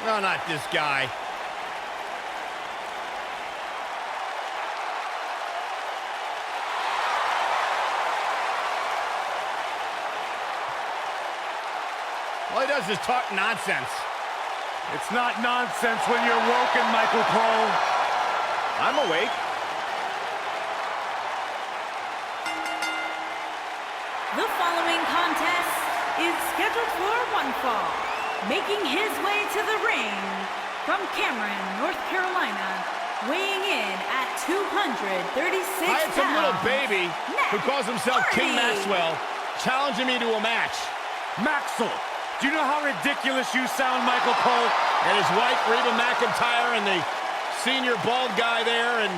No, not this guy. All he does is talk nonsense. It's not nonsense when you're woken, Michael Cole. I'm awake. The following contest is scheduled for one fall. Making his way to the ring from Cameron, North Carolina, weighing in at 236 I had some pounds, little baby who calls himself King Hardy. Maxwell challenging me to a match. Maxwell, do you know how ridiculous you sound, Michael Cole? And his wife, Reba McEntire, and the senior bald guy there, and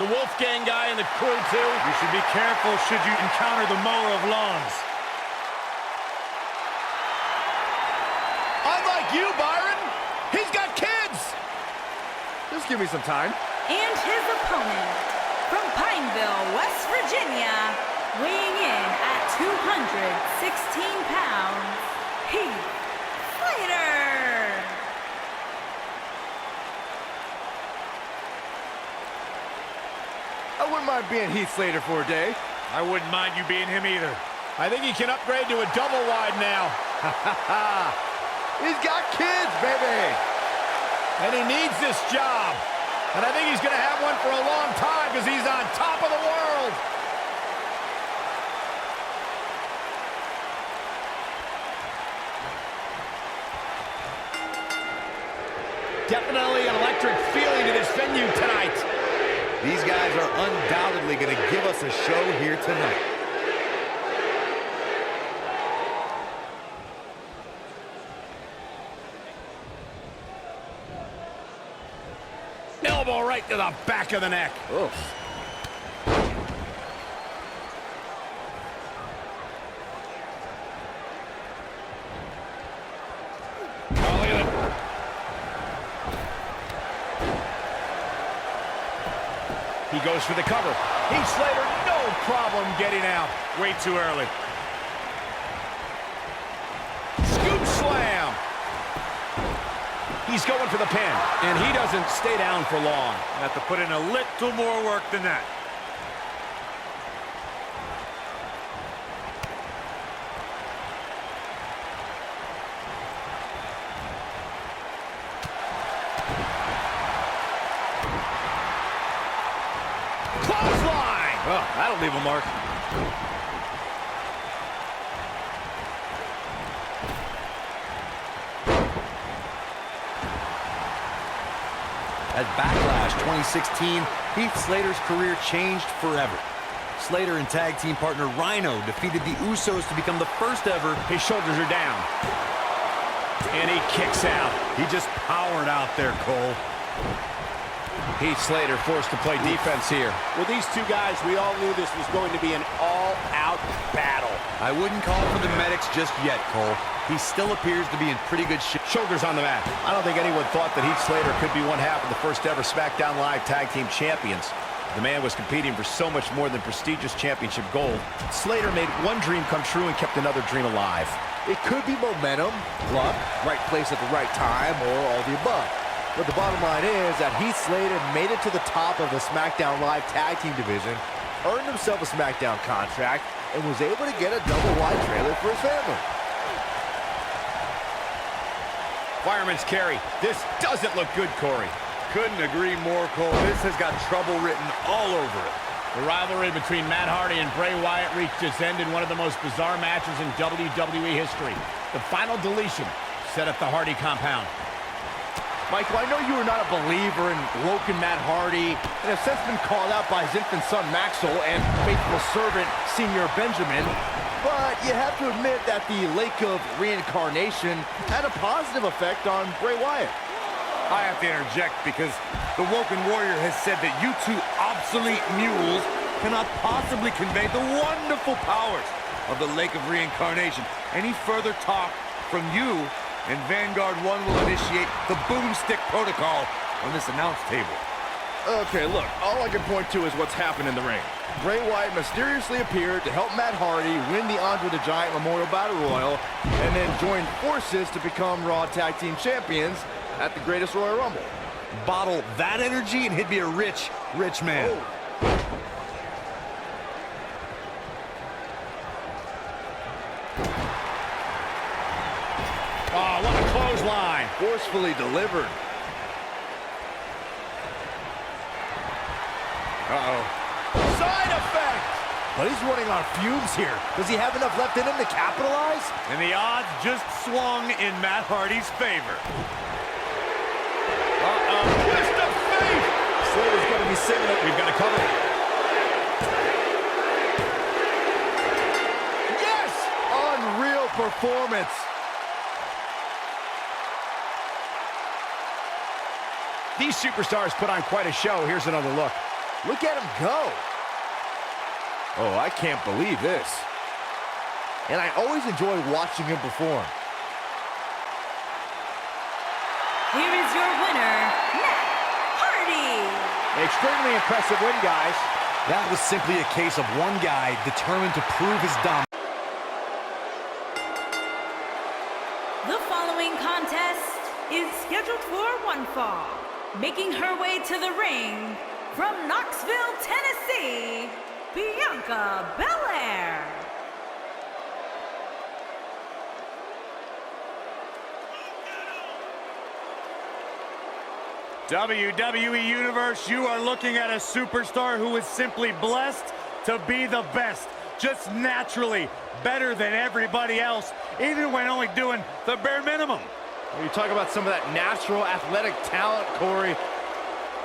the Wolfgang guy and the crew, too. You should be careful should you encounter the mower of lawns. Unlike you, Byron, he's got kids. Just give me some time. And his opponent from Pineville, West Virginia, weighing in at 216 pounds, Heath Slater. I wouldn't mind being Heath Slater for a day. I wouldn't mind you being him either. I think he can upgrade to a double wide now. He's got kids, baby. And he needs this job. And I think he's going to have one for a long time because he's on top of the world. Definitely an electric feeling to this venue tonight. These guys are undoubtedly going to give us a show here tonight. Elbow right to the back of the neck. Oof. Oh, look at it. He goes for the cover. Heath Slater, no problem getting out. Way too early. Scoop slam. He's going for the pin, and he doesn't stay down for long. Have to put in a little more work than that. Clothesline. Oh, that'll leave a mark. At Backlash 2016, Heath Slater's career changed forever. Slater and tag team partner Rhino defeated the Usos to become the first ever. His shoulders are down. And he kicks out. He just powered out there, Cole. Heath Slater forced to play defense here. With these two guys, we all knew this was going to be an all-out battle. I wouldn't call for the medics just yet, Cole. He still appears to be in pretty good shape. Shoulders on the mat. I don't think anyone thought that Heath Slater could be one half of the first ever SmackDown Live Tag Team Champions. The man was competing for so much more than prestigious championship gold. Slater made one dream come true and kept another dream alive. It could be momentum, luck, right place at the right time, or all the above. But the bottom line is that Heath Slater made it to the top of the SmackDown Live Tag Team division, earned himself a SmackDown contract, and was able to get a double-wide trailer for his family. Fireman's carry. This doesn't look good, Corey. Couldn't agree more, Cole. This has got trouble written all over it. The rivalry between Matt Hardy and Bray Wyatt reached its end in one of the most bizarre matches in WWE history. The final deletion set up the Hardy compound. Michael, I know you are not a believer in woken Matt Hardy, and have since been called out by his infant son Maxwell and faithful servant Senior Benjamin, but you have to admit that the Lake of Reincarnation had a positive effect on Bray Wyatt. I have to interject because the Woken Warrior has said that you two obsolete mules cannot possibly convey the wonderful powers of the Lake of Reincarnation. Any further talk from you, and Vanguard 1 will initiate the boomstick protocol on this announce table. Okay, look, all I can point to is what's happened in the ring. Bray Wyatt mysteriously appeared to help Matt Hardy win the Andre the Giant Memorial Battle Royal, and then joined forces to become Raw Tag Team Champions at the greatest Royal Rumble. Bottle that energy and he'd be a rich, rich man. Oh. Oh, what a clothesline. Forcefully delivered. Uh-oh. Side effect. But he's running on fumes here. Does he have enough left in him to capitalize? And the odds just swung in Matt Hardy's favor. Uh-oh. Twist of fate. Slater's going to be singing it. We've got to cover it. Yes! Unreal performance. These superstars put on quite a show. Here's another look. Look at him go. Oh, I can't believe this. And I always enjoy watching him perform. Here is your winner, Matt Hardy. Extremely impressive win, guys. That was simply a case of one guy determined to prove his dominance. The following contest is scheduled for one fall. Making her way to the ring from Knoxville, Tennessee, Bianca Belair. WWE Universe, you are looking at a superstar who is simply blessed to be the best. Just naturally better than everybody else, even when only doing the bare minimum. When you talk about some of that natural athletic talent, Corey,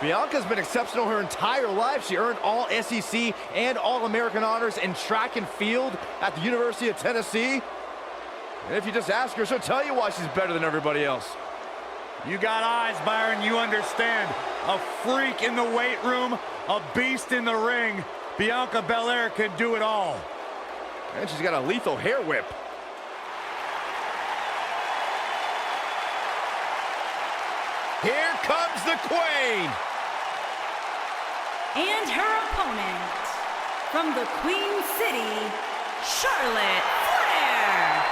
Bianca's been exceptional her entire life. She earned all SEC and All-American honors in track and field at the University of Tennessee. And if you just ask her, she'll tell you why she's better than everybody else. You got eyes, Byron, you understand. A freak in the weight room, a beast in the ring. Bianca Belair could do it all. And she's got a lethal hair whip. Here comes the Queen. And her opponent, from the Queen City, Charlotte Flair.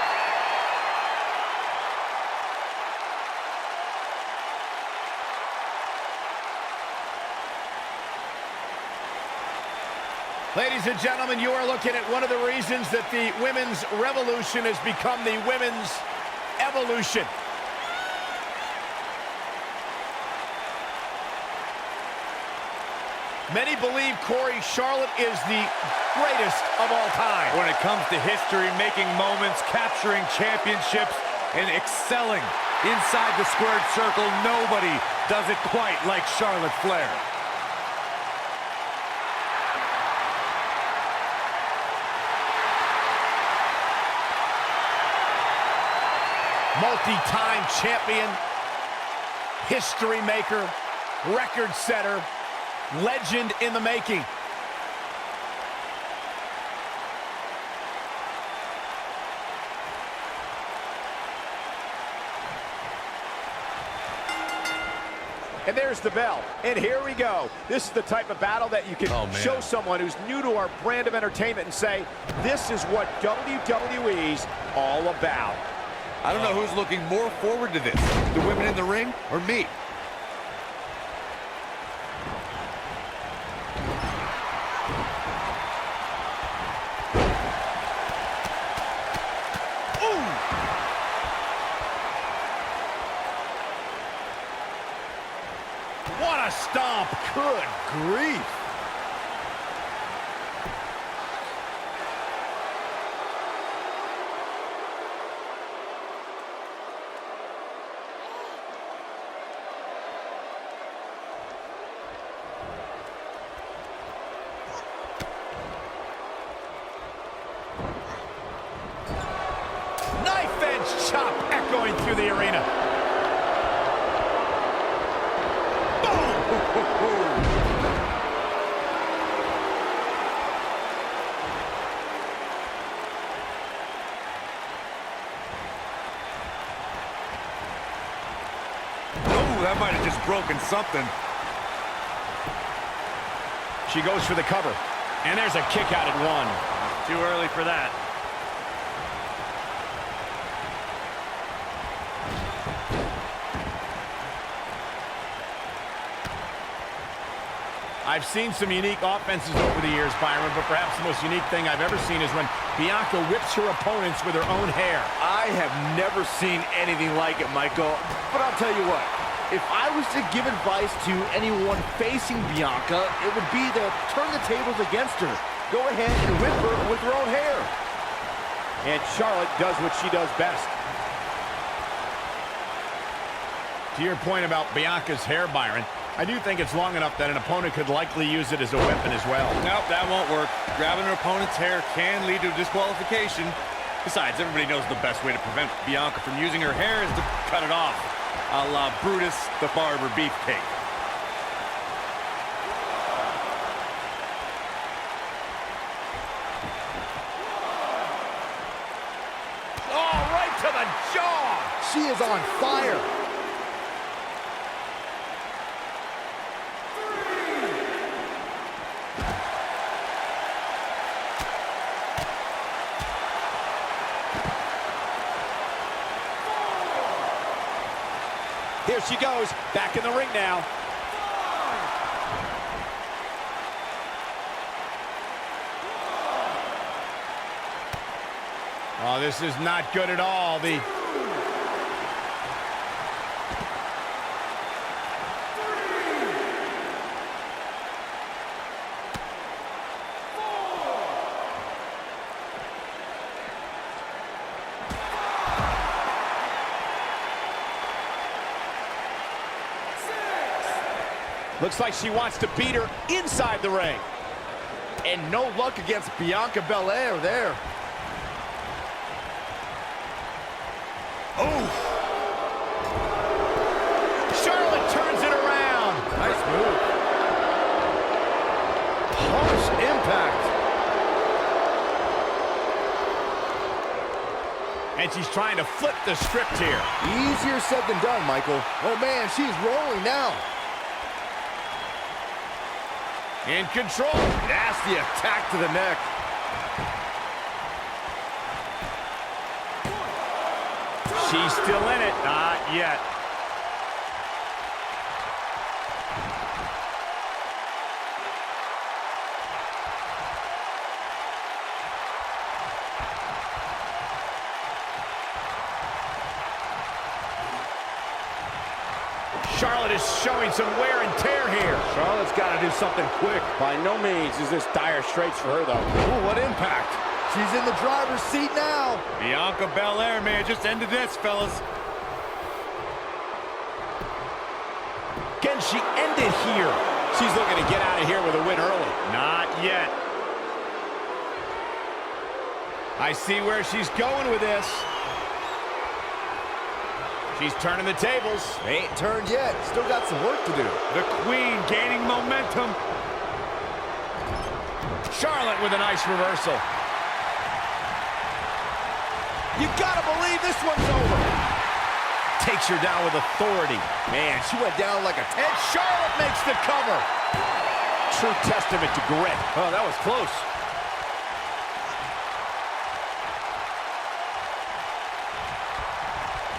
Ladies and gentlemen, you are looking at one of the reasons that the women's revolution has become the women's evolution. Many believe, Corey, Charlotte is the greatest of all time. When it comes to history, making moments, capturing championships, and excelling inside the squared circle, nobody does it quite like Charlotte Flair. Multi-time champion, history maker, record setter, legend in the making. And there's the bell. And here we go. This is the type of battle that you can show someone who's new to our brand of entertainment and say, this is what WWE's all about. I don't know who's looking more forward to this, the women in the ring or me. What a stomp. Good grief. Knife edge chop echoing through the arena. That might have just broken something. She goes for the cover. And there's a kick out at one. Too early for that. I've seen some unique offenses over the years, Byron, but perhaps the most unique thing I've ever seen is when Bianca whips her opponents with her own hair. I have never seen anything like it, Michael. But I'll tell you what, if I was to give advice to anyone facing Bianca, it would be to turn the tables against her. Go ahead and whip her with her own hair. And Charlotte does what she does best. To your point about Bianca's hair, Byron, I do think it's long enough that an opponent could likely use it as a weapon as well. Nope, that won't work. Grabbing an opponent's hair can lead to disqualification. Besides, everybody knows the best way to prevent Bianca from using her hair is to cut it off, a la Brutus the Barber Beefcake. Oh, right to the jaw! She is on fire. Here she goes, back in the ring now. Oh, this is not good at all. Looks like she wants to beat her inside the ring. And no luck against Bianca Belair there. Oh! Charlotte turns it around. Nice move. Harsh impact. And she's trying to flip the script here. Easier said than done, Michael. Oh, man, she's rolling now. In control. Nasty attack to the neck. She's still in it. Not yet. Charlotte is showing some wear and tear here. Charlotte's got to do something quick. By no means is this dire straits for her, though. Ooh, what impact. She's in the driver's seat now. Bianca Belair may have just ended this, fellas. Can she end it here? She's looking to get out of here with a win early. Not yet. I see where she's going with this. She's turning the tables. They ain't turned yet. Still got some work to do. The Queen gaining momentum. Charlotte with a nice reversal. You gotta believe this one's over. Takes her down with authority. Man, she went down like a tank. And Charlotte makes the cover. True testament to grit. Oh, that was close.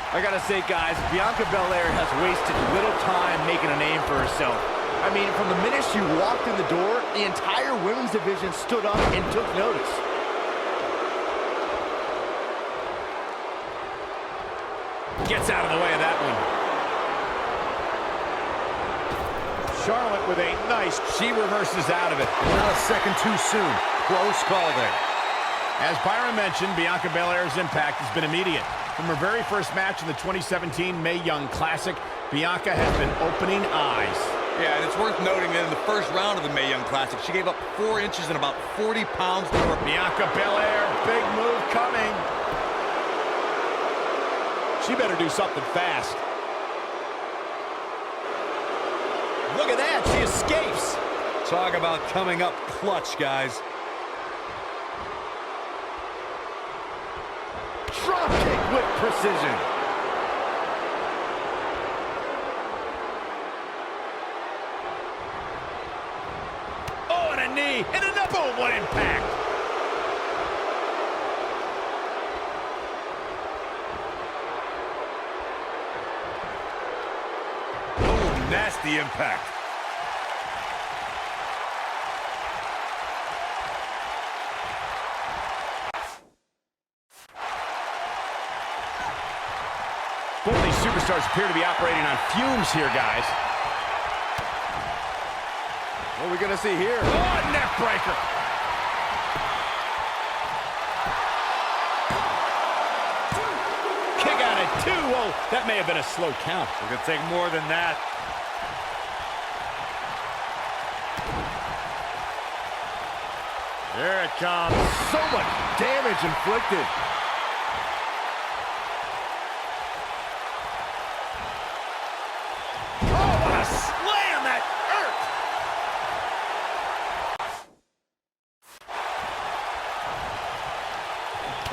I gotta say, guys, Bianca Belair has wasted little time making a name for herself. I mean, from the minute she walked in the door, the entire women's division stood up and took notice. Gets out of the way of that one. Charlotte with a nice, she reverses out of it. Not a second too soon. Close call there. As Byron mentioned, Bianca Belair's impact has been immediate. From her very first match in the 2017 Mae Young Classic, Bianca has been opening eyes. Yeah, and it's worth noting that in the first round of the Mae Young Classic, she gave up 4 inches and about 40 pounds to her. Bianca Belair, big move coming. She better do something fast. Look at that, she escapes. Talk about coming up clutch, guys. Drop kick with precision. Oh, and a knee, and another, boom, what impact. Oh, nasty impact. Both of these superstars appear to be operating on fumes here, guys. What are we going to see here? Oh, neck breaker. Kick out at 2. Oh, that may have been a slow count. It could take more than that. There it comes. So much damage inflicted. Oh, what a slam! That hurt.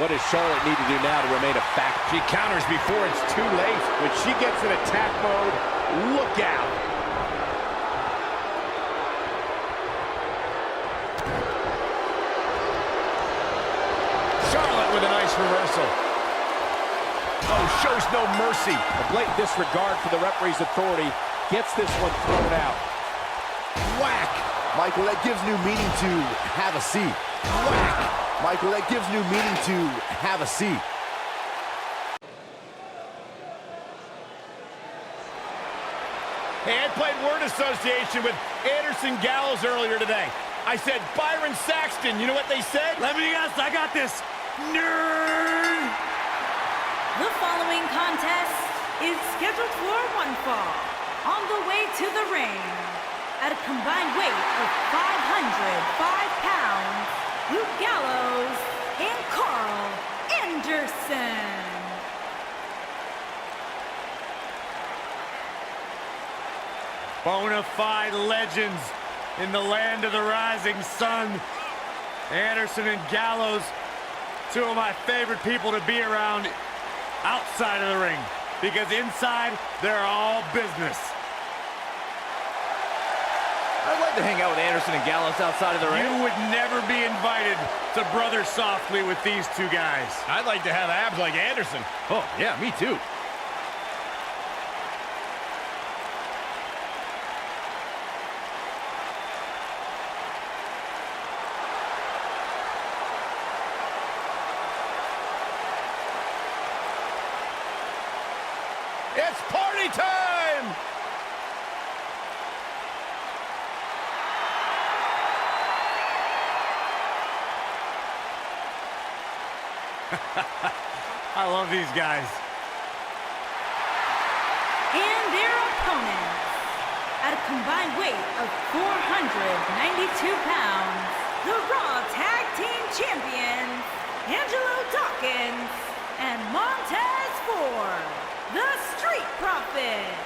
What does Charlotte need to do now to remain a factor? She counters before it's too late. When she gets in attack mode, look out. Charlotte with a nice reversal. Oh, shows no mercy. A blatant disregard for the referee's authority gets this one thrown out. Whack. Michael, that gives new meaning to have a seat. Whack. Michael, that gives new meaning to have a seat. Hey, I played word association with Anderson Gallows earlier today. I said Byron Saxton. You know what they said? Let me guess, I got this. Nerd! The following contest is scheduled for one fall. On the way to the ring, at a combined weight of 505 pounds, Luke Gallows and Carl Anderson. Bona fide legends in the land of the rising sun. Anderson and Gallows, two of my favorite people to be around outside of the ring, because inside, they're all business. I'd like to hang out with Anderson and Gallows outside of the ring. You would never be invited to brother softly with these two guys. I'd like to have abs like Anderson. Oh, yeah, me too. It's party time! I love these guys. And their opponents, at a combined weight of 492 pounds, the Raw Tag Team Champions, Angelo Dawkins and Montez Ford, the Street Profits.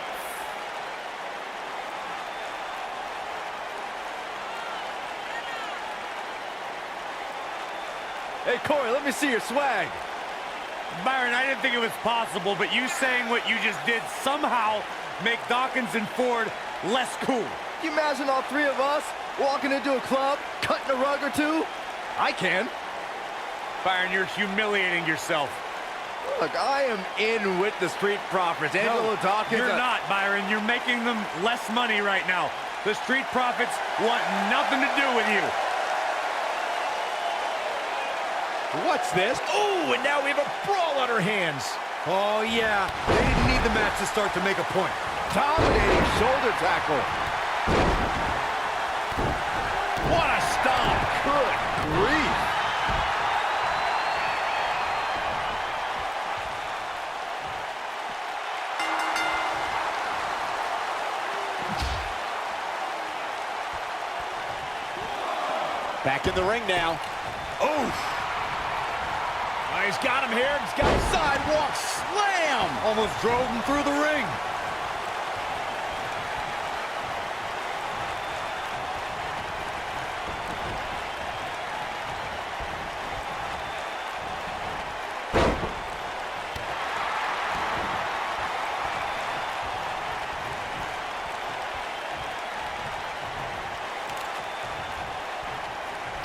Hey, Corey, let me see your swag. Byron, I didn't think it was possible, but you saying what you just did somehow make Dawkins and Ford less cool. You imagine all three of us walking into a club, cutting a rug or two? I can. Byron, you're humiliating yourself. Look, I am in with the Street Profits. Angelo Dawkins. You're not, Byron. You're making them less money right now. The Street Profits want nothing to do with you. What's this? Oh, and now we have a brawl on our hands. Oh, yeah. They didn't need the match to start to make a point. Dominating shoulder tackle. What a stomp. Good grief. Back in the ring now. Oh! Oh, he's got him here. He's got him sidewalk slam. Almost drove him through the ring.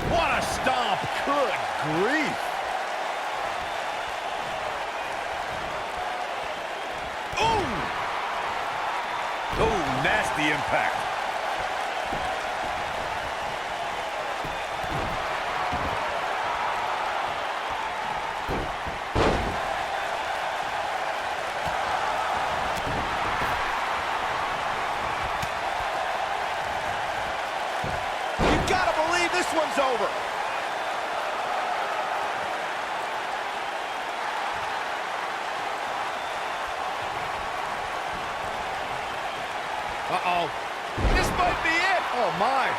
What a stomp. Good grief. Oh, nasty impact. this one's over. Uh-oh. This might be it. Oh, my.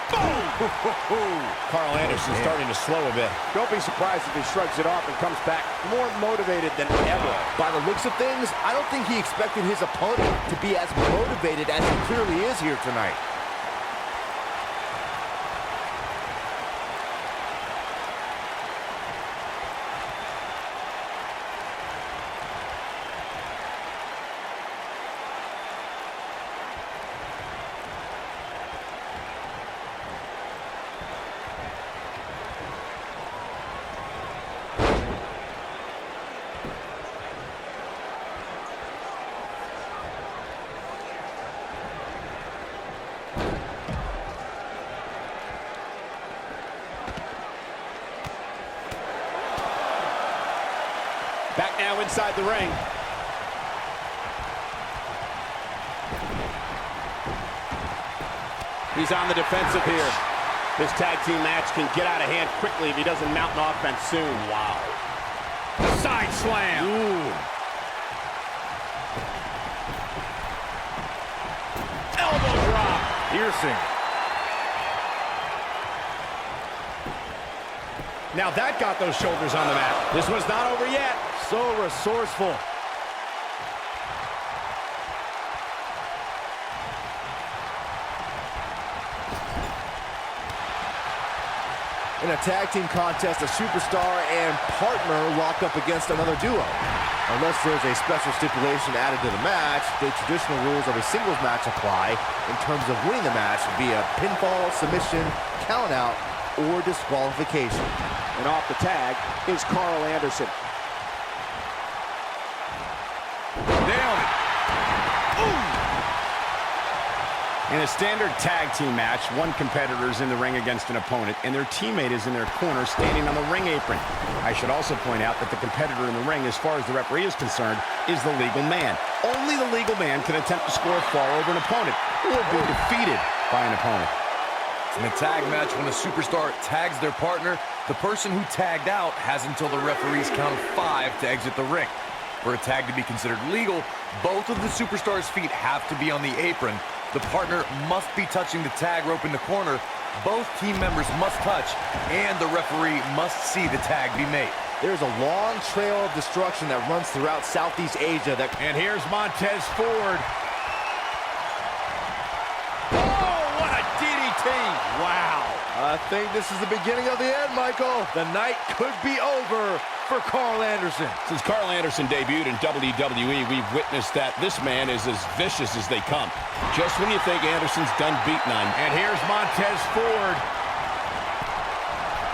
Boom! Carl Anderson starting to slow a bit. Don't be surprised if he shrugs it off and comes back more motivated than ever. By the looks of things, I don't think he expected his opponent to be as motivated as he clearly is here tonight. Back now inside the ring. He's on the defensive here. This tag team match can get out of hand quickly if he doesn't mount an offense soon. Wow. Side slam. Ooh. Elbow drop. Piercing. Now that got those shoulders on the mat. This one's not over yet. So resourceful. In a tag team contest, a superstar and partner lock up against another duo. Unless there's a special stipulation added to the match, the traditional rules of a singles match apply in terms of winning the match via pinfall, submission, count out, or disqualification. And off the tag is Carl Anderson. Nailed it. In a standard tag team match, one competitor is in the ring against an opponent, and their teammate is in their corner standing on the ring apron. I should also point out that the competitor in the ring, as far as the referee is concerned, is the legal man. Only the legal man can attempt to score a fall over an opponent or be defeated by an opponent. In a tag match, when a superstar tags their partner, the person who tagged out has until the referee's count of 5 to exit the ring. For a tag to be considered legal, both of the superstars' feet have to be on the apron. The partner must be touching the tag rope in the corner. Both team members must touch, and the referee must see the tag be made. There's a long trail of destruction that runs throughout Southeast Asia. And here's Montez Ford. Oh, what a DDT! Wow. I think this is the beginning of the end, Michael. The night could be over for Carl Anderson. Since Carl Anderson debuted in WWE, we've witnessed that this man is as vicious as they come. Just when you think Anderson's done beating on. And here's Montez Ford.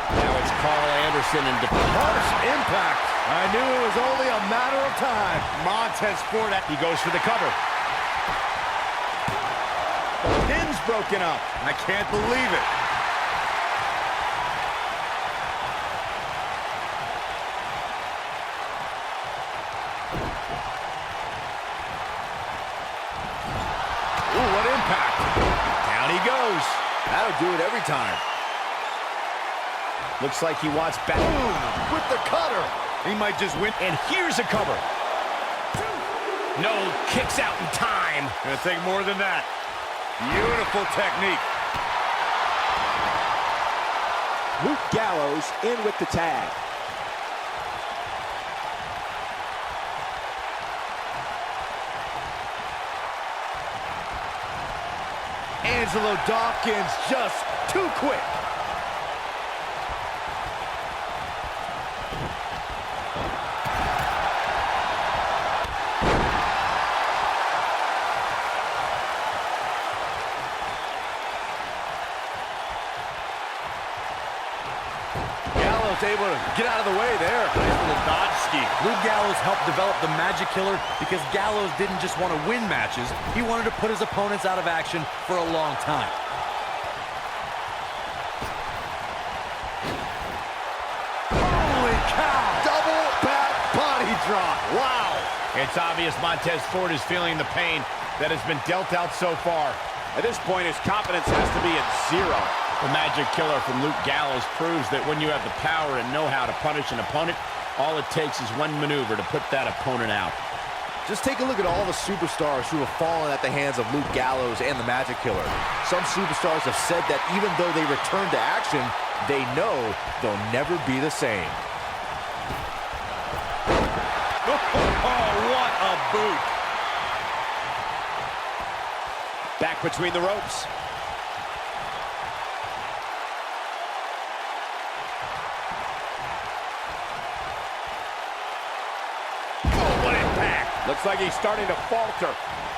Now it's Carl Anderson and Harsh impact. I knew it was only a matter of time. Montez Ford, he goes for the cover. The pin's broken up. I can't believe it. Ooh, what impact. Down he goes. That'll do it every time. Looks like he wants back. Boom, with the cutter. He might just win. And here's a cover. No, kicks out in time. Gonna take more than that. Beautiful technique. Luke Gallows in with the tag. Angelo Dawkins just too quick. Able to get out of the way there. Nice little dodge scheme. Luke Gallows helped develop the Magic Killer because Gallows didn't just want to win matches, he wanted to put his opponents out of action for a long time. Holy cow! Double back body drop. Wow. It's obvious Montez Ford is feeling the pain that has been dealt out so far. At this point, his confidence has to be at 0. The magic killer from Luke Gallows proves that when you have the power and know how to punish an opponent, all it takes is one maneuver to put that opponent out. Just take a look at all the superstars who have fallen at the hands of Luke Gallows and the Magic Killer. Some superstars have said that even though they return to action, they know they'll never be the same. Oh, what a boot. Back between the ropes. Looks like he's starting to falter.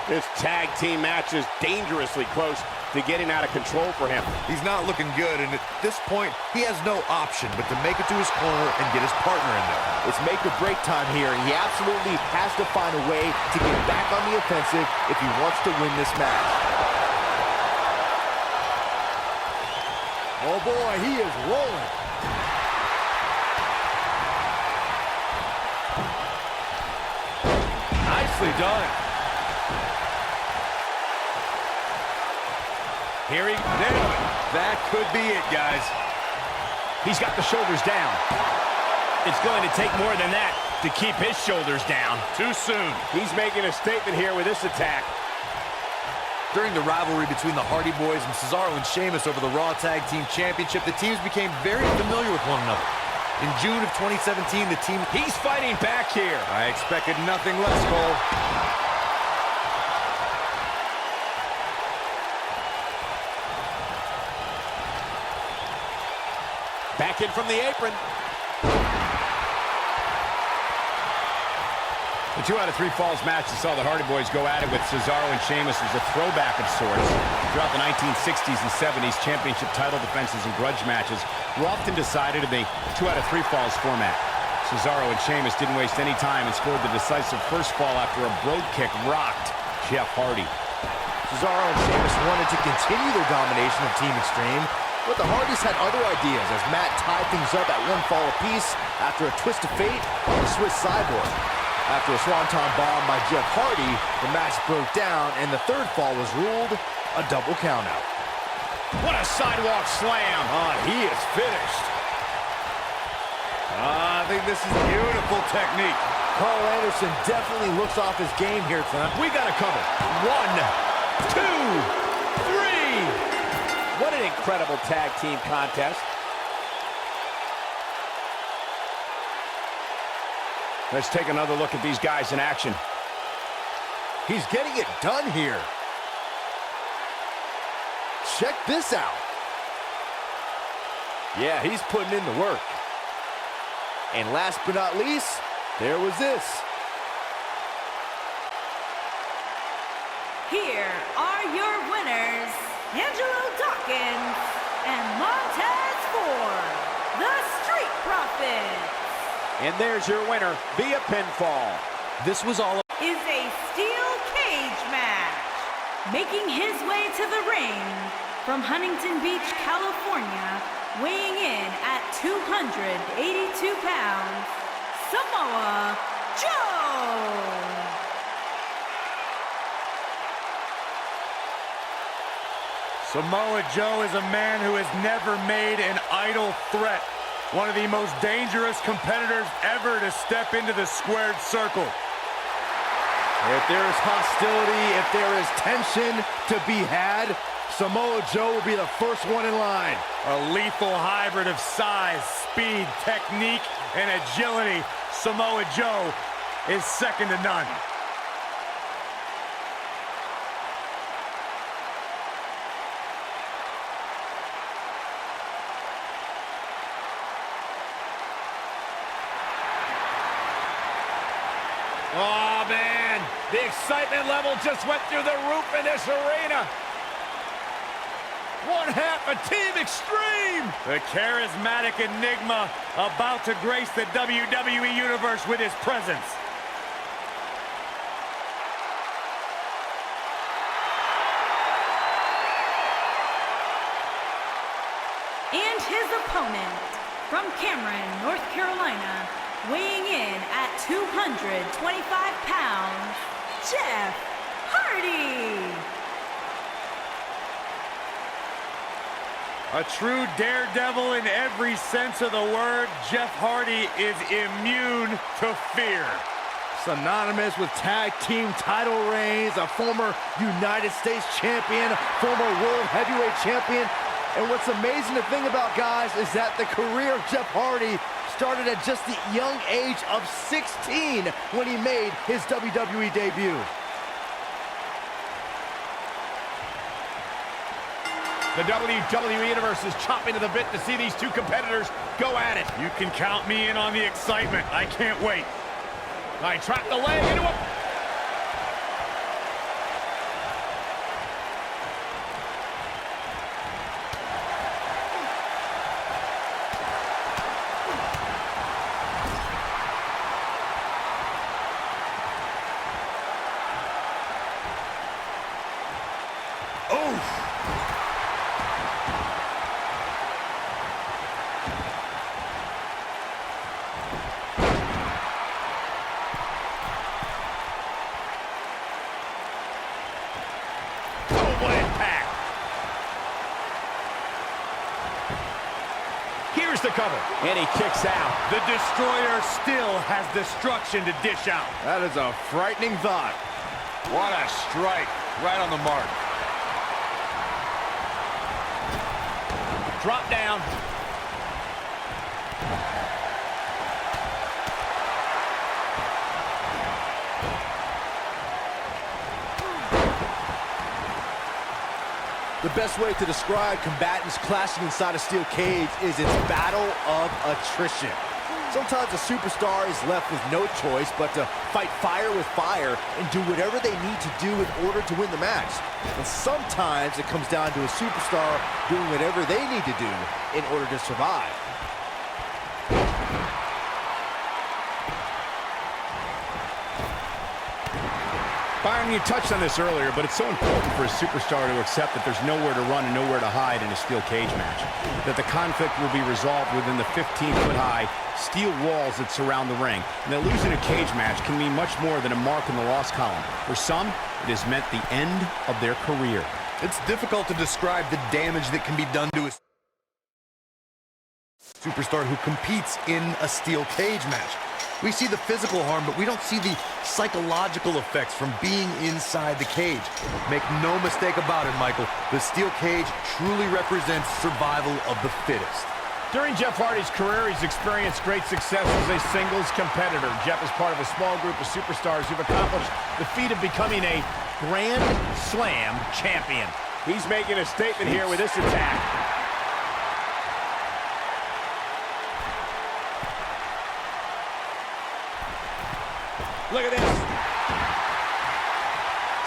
This tag team match is dangerously close to getting out of control for him. He's not looking good, and at this point, he has no option but to make it to his corner and get his partner in there. It's make or break time here, and he absolutely has to find a way to get back on the offensive if he wants to win this match. Oh boy, he is rolling. Nicely done. Here he nailed it. That could be it, guys. He's got the shoulders down. It's going to take more than that to keep his shoulders down. Too soon. He's making a statement here with this attack. During the rivalry between the Hardy Boys and Cesaro and Sheamus over the Raw Tag Team Championship, the teams became very familiar with one another. In June of 2017, the team... He's fighting back here. I expected nothing less, Cole. Back in from the apron. The 2 out of 3 falls match that saw the Hardy Boys go at it with Cesaro and Sheamus was a throwback of sorts. Throughout the 1960s and 70s, championship title defenses and grudge matches were often decided in the 2 out of 3 falls format. Cesaro and Sheamus didn't waste any time and scored the decisive first fall after a brogue kick rocked Jeff Hardy. Cesaro and Sheamus wanted to continue their domination of Team Extreme, but the Hardys had other ideas as Matt tied things up at 1 fall apiece after a twist of fate on the Swiss Cyborg. After a swanton bomb by Jeff Hardy, the match broke down and the 3rd fall was ruled a double countout. What a sidewalk slam. He is finished. I think this is beautiful technique. Carl Anderson definitely looks off his game here tonight. We got a cover. 1, 2, 3. What an incredible tag team contest. Let's take another look at these guys in action. He's getting it done here. Check this out. Yeah, he's putting in the work. And last but not least, there was this. Here are your winners, Angelo Dawkins and Montez Ford, the Street Profits. And there's your winner via pinfall. This was all... Is a steel cage match. Making his way to the ring from Huntington Beach, California, weighing in at 282 pounds, Samoa Joe. Samoa Joe is a man who has never made an idle threat. One of the most dangerous competitors ever to step into the squared circle. If there is hostility, if there is tension to be had, Samoa Joe will be the first one in line. A lethal hybrid of size, speed, technique, and agility. Samoa Joe is second to none. Oh, man, the excitement level just went through the roof in this arena. One half of Team Extreme. The charismatic enigma about to grace the WWE Universe with his presence. And his opponent from Cameron, North Carolina, weighing in at 225 pounds, Jeff Hardy. A true daredevil in every sense of the word, Jeff Hardy is immune to fear. Synonymous with tag team title reigns, a former United States champion, former world heavyweight champion. And what's amazing to think about, guys, is that the career of Jeff Hardy started at just the young age of 16 when he made his WWE debut. The WWE Universe is chopping to the bit to see these two competitors go at it. You can count me in on the excitement. I can't wait. I trapped the leg into a... What impact! Here's the cover, and he kicks out. The Destroyer still has destruction to dish out. That is a frightening thought. What a strike, right on the mark. Drop down. The best way to describe combatants clashing inside a steel cage is its battle of attrition. Sometimes a superstar is left with no choice but to fight fire with fire and do whatever they need to do in order to win the match. And sometimes it comes down to a superstar doing whatever they need to do in order to survive. Byron, you touched on this earlier, but it's so important for a superstar to accept that there's nowhere to run and nowhere to hide in a steel cage match. That the conflict will be resolved within the 15-foot-high steel walls that surround the ring. And that losing a cage match can mean much more than a mark in the loss column. For some, it has meant the end of their career. It's difficult to describe the damage that can be done to a superstar who competes in a steel cage match. We see the physical harm, but we don't see the psychological effects from being inside the cage. Make no mistake about it, Michael. The steel cage truly represents survival of the fittest. During Jeff Hardy's career, he's experienced great success as a singles competitor. Jeff is part of a small group of superstars who've accomplished the feat of becoming a Grand Slam champion. He's making a statement here with this attack. Look at this.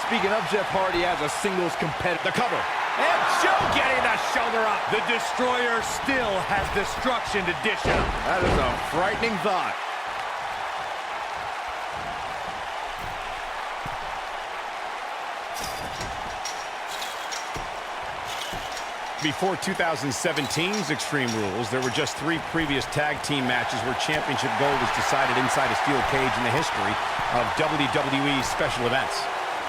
Speaking of Jeff Hardy as a singles competitor, The cover. And Joe getting the shoulder up. The Destroyer still has destruction to dish out. that is a frightening thought. Before 2017's Extreme Rules, there were just 3 previous tag team matches where championship gold was decided inside a steel cage in the history of WWE special events.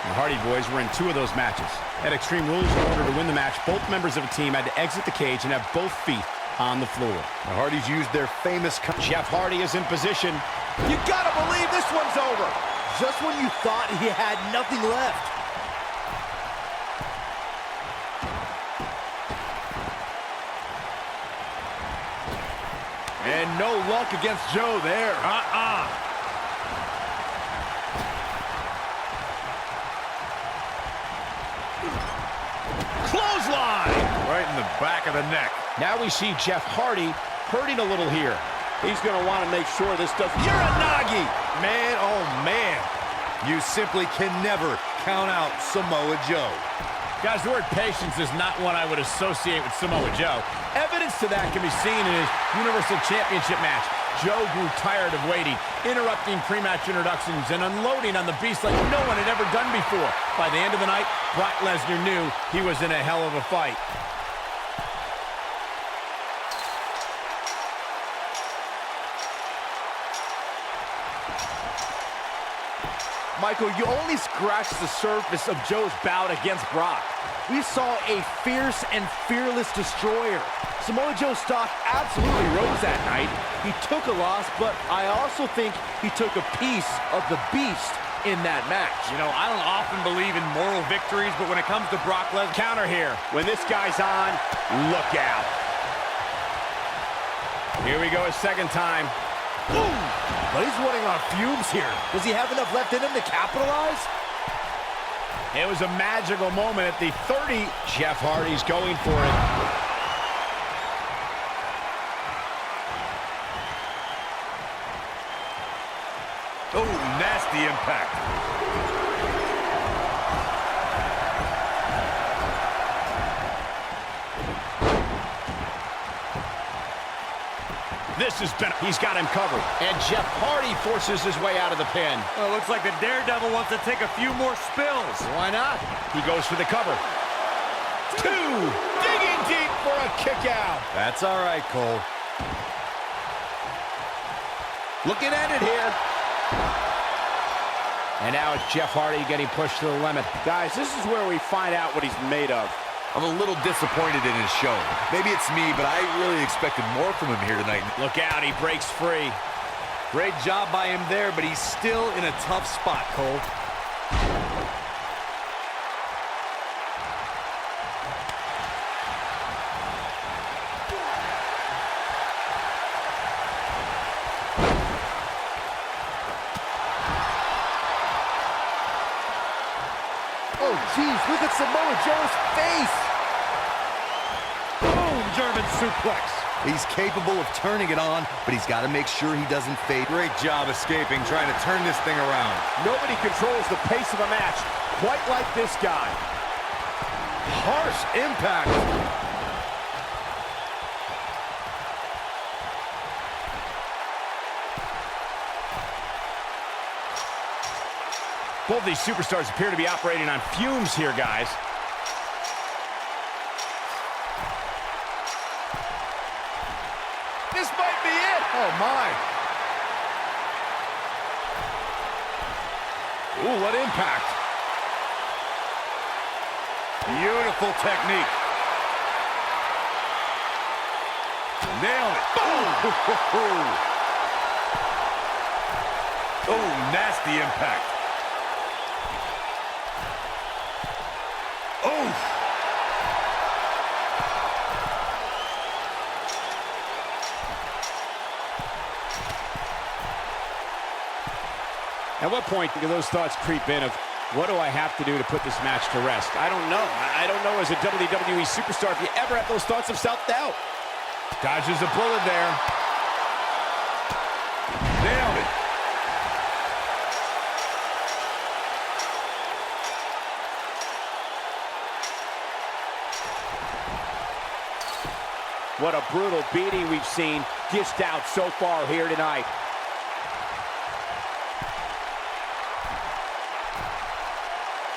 The Hardy Boys were in 2 of those matches. At Extreme Rules, in order to win the match, both members of a team had to exit the cage and have both feet on the floor. The Hardys used their famous... Jeff Hardy is in position. You gotta believe this one's over. Just when you thought he had nothing left. And no luck against Joe there. Clothesline! Right in the back of the neck. Now we see Jeff Hardy hurting a little here. He's going to want to make sure this doesn't... Uranagi! Man, oh man. You simply can never count out Samoa Joe. Guys, the word patience is not one I would associate with Samoa Joe. Evidence to that can be seen in his Universal Championship match. Joe grew tired of waiting, interrupting pre-match introductions and unloading on the Beast like no one had ever done before. By the end of the night, Brock Lesnar knew he was in a hell of a fight. Michael, you only scratched the surface of Joe's bout against Brock. We saw a fierce and fearless destroyer. Samoa Joe's stock absolutely rose that night. He took a loss, but I also think he took a piece of the beast in that match. You know, I don't often believe in moral victories, but when it comes to Brock Lesnar... Counter here. When this guy's on, look out. Here we go a second time. Boom! But he's running on fumes here. Does he have enough left in him to capitalize? It was a magical moment at the 30. Jeff Hardy's going for it. Oh, nasty impact. This has been... He's got him covered. And Jeff Hardy forces his way out of the pin. Well, it looks like the Daredevil wants to take a few more spills. Why not? He goes for the cover. 2! Digging deep for a kick out. That's all right, Cole. Looking at it here. And now it's Jeff Hardy getting pushed to the limit. Guys, this is where we find out what he's made of. I'm a little disappointed in his show. Maybe it's me, but I really expected more from him here tonight. Look out, he breaks free. Great job by him there, but he's still in a tough spot, Cole. Oh, geez, look at Samoa Joe's face! Boom, German suplex. He's capable of turning it on, but he's got to make sure he doesn't fade. Great job escaping, trying to turn this thing around. Nobody controls the pace of a match quite like this guy. Harsh impact. Both these superstars appear to be operating on fumes here, guys. This might be it. Oh, my. Ooh, what impact. Beautiful technique. Nailed it. Boom! Oh, nasty impact. Oh! At what point do those thoughts creep in of, what do I have to do to put this match to rest? I don't know. I don't know as a WWE superstar if you ever have those thoughts of self-doubt. Dodges a bullet there. Nailed it. What a brutal beating we've seen dished out so far here tonight.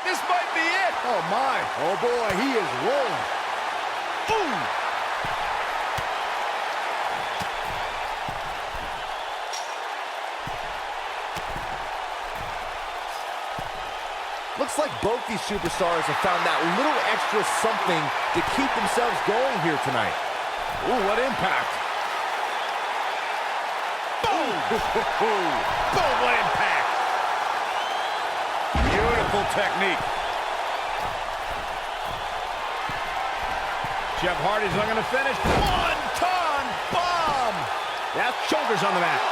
This might be it. Oh, my. Oh, boy, he is rolling. Boom! Looks like both these superstars have found that little extra something to keep themselves going here tonight. Ooh, what impact. Boom! Boom, what impact! Beautiful technique. Jeff Hardy's looking to finish. One-ton bomb! That's shoulders on the mat.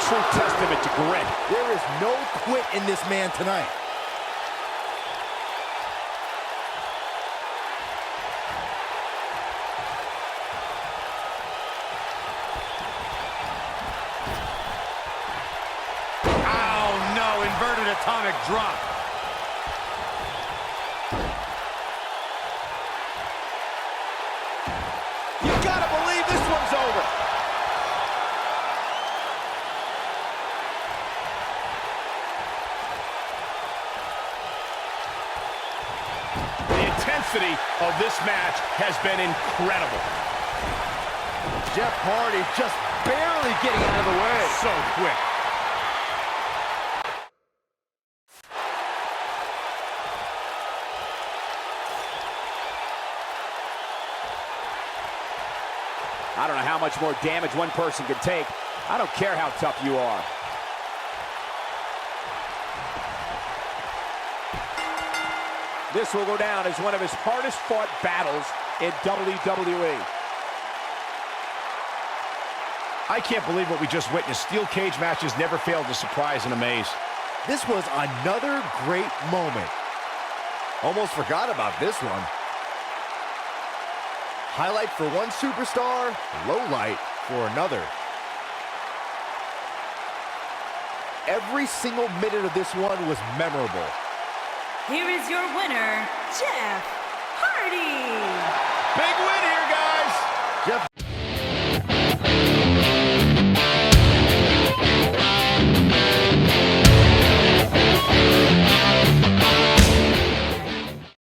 True testament to grit. There is no quit in this man tonight. Inverted atomic drop. You gotta believe this one's over. The intensity of this match has been incredible. Jeff Hardy just barely getting out of the way. So quick. I don't know how much more damage one person can take. I don't care how tough you are. This will go down as one of his hardest fought battles in WWE. I can't believe what we just witnessed. Steel cage matches never fail to surprise and amaze. This was another great moment. Almost forgot about this one. Highlight for one superstar, low light for another. Every single minute of this one was memorable. Here is your winner, Jeff Hardy. Big win here, guys.